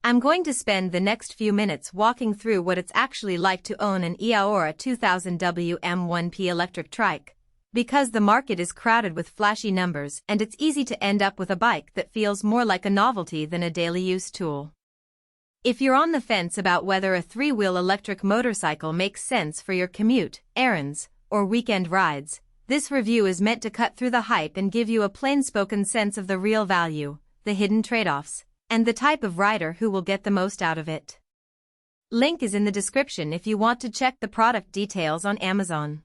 I'm going to spend the next few minutes walking through what it's actually like to own an eAhora 2000W M1P electric trike, because the market is crowded with flashy numbers and it's easy to end up with a bike that feels more like a novelty than a daily use tool. If you're on the fence about whether a three-wheel electric motorcycle makes sense for your commute, errands, or weekend rides, this review is meant to cut through the hype and give you a plain-spoken sense of the real value, the hidden trade-offs, and the type of rider who will get the most out of it. Link is in the description if you want to check the product details on Amazon.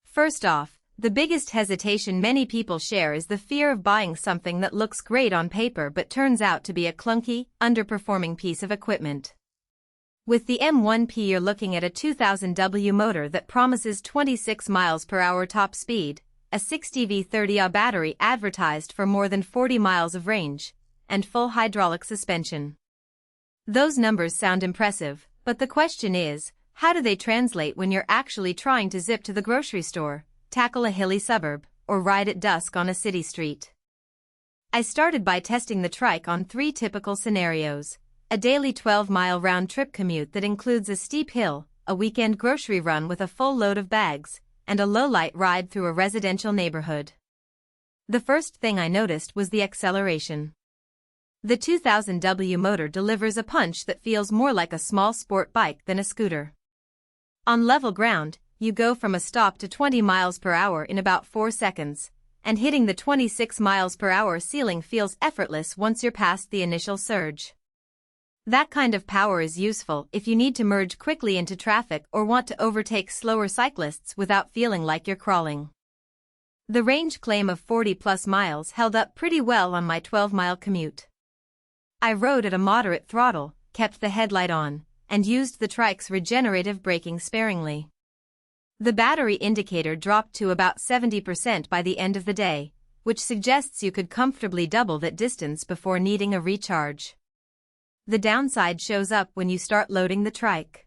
First off, the biggest hesitation many people share is the fear of buying something that looks great on paper but turns out to be a clunky, underperforming piece of equipment. With the M1P, you're looking at a 2000W motor that promises 26 miles per hour top speed, a 60V30Ah battery advertised for more than 40 miles of range, and full hydraulic suspension. Those numbers sound impressive, but the question is, how do they translate when you're actually trying to zip to the grocery store, tackle a hilly suburb, or ride at dusk on a city street? I started by testing the trike on 3 typical scenarios: a daily 12-mile round-trip commute that includes a steep hill, a weekend grocery run with a full load of bags, and a low-light ride through a residential neighborhood. The first thing I noticed was the acceleration. The 2000W motor delivers a punch that feels more like a small sport bike than a scooter. On level ground, you go from a stop to 20 miles per hour in about 4 seconds, and hitting the 26 miles per hour ceiling feels effortless once you're past the initial surge. That kind of power is useful if you need to merge quickly into traffic or want to overtake slower cyclists without feeling like you're crawling. The range claim of 40+ miles held up pretty well on my 12-mile commute. I rode at a moderate throttle, kept the headlight on, and used the trike's regenerative braking sparingly. The battery indicator dropped to about 70% by the end of the day, which suggests you could comfortably double that distance before needing a recharge. The downside shows up when you start loading the trike.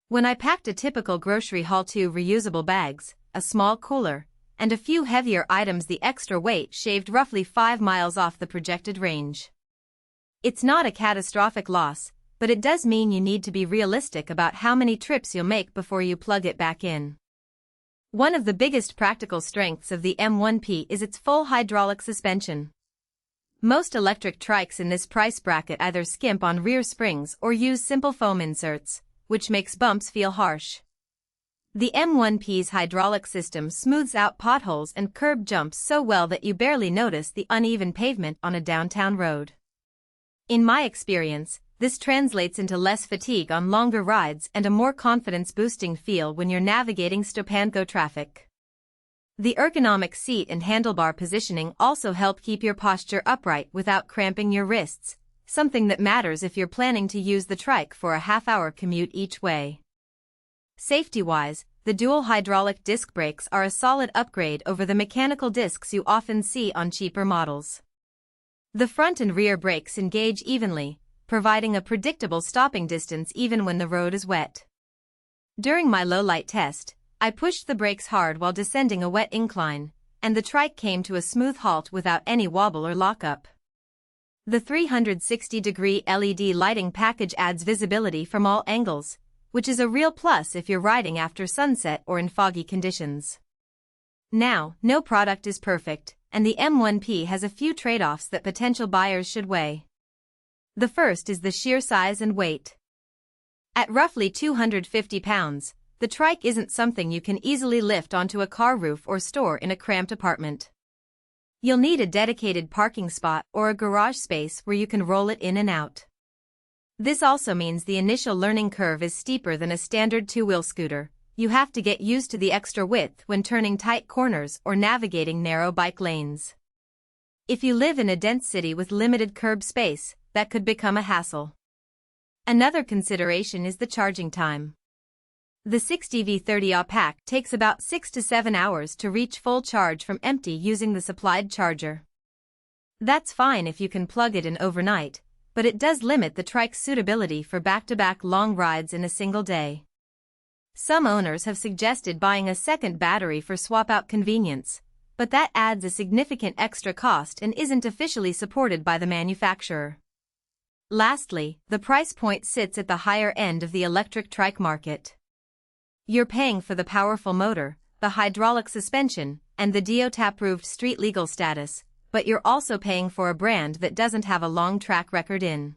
When I packed a typical grocery haul, 2 reusable bags, a small cooler, and a few heavier items, the extra weight shaved roughly 5 miles off the projected range. It's not a catastrophic loss, but it does mean you need to be realistic about how many trips you'll make before you plug it back in. One of the biggest practical strengths of the M1P is its full hydraulic suspension. Most electric trikes in this price bracket either skimp on rear springs or use simple foam inserts, which makes bumps feel harsh. The M1P's hydraulic system smooths out potholes and curb jumps so well that you barely notice the uneven pavement on a downtown road. In my experience, this translates into less fatigue on longer rides and a more confidence-boosting feel when you're navigating stop-and-go traffic. The ergonomic seat and handlebar positioning also help keep your posture upright without cramping your wrists, something that matters if you're planning to use the trike for a half-hour commute each way. Safety-wise, the dual hydraulic disc brakes are a solid upgrade over the mechanical discs you often see on cheaper models. The front and rear brakes engage evenly, providing a predictable stopping distance even when the road is wet. During my low-light test, I pushed the brakes hard while descending a wet incline, and the trike came to a smooth halt without any wobble or lockup. The 360-degree LED lighting package adds visibility from all angles, which is a real plus if you're riding after sunset or in foggy conditions. Now, no product is perfect, and the M1P has a few trade-offs that potential buyers should weigh. The first is the sheer size and weight. At roughly 250 pounds, the trike isn't something you can easily lift onto a car roof or store in a cramped apartment. You'll need a dedicated parking spot or a garage space where you can roll it in and out. This also means the initial learning curve is steeper than a standard 2-wheel scooter. You have to get used to the extra width when turning tight corners or navigating narrow bike lanes. If you live in a dense city with limited curb space, that could become a hassle. Another consideration is the charging time. The 60V30Ah pack takes about 6 to 7 hours to reach full charge from empty using the supplied charger. That's fine if you can plug it in overnight, but it does limit the trike's suitability for back-to-back long rides in a single day. Some owners have suggested buying a second battery for swap-out convenience, but that adds a significant extra cost and isn't officially supported by the manufacturer. Lastly, the price point sits at the higher end of the electric trike market. You're paying for the powerful motor, the hydraulic suspension, and the DOT-approved street legal status, but you're also paying for a brand that doesn't have a long track record in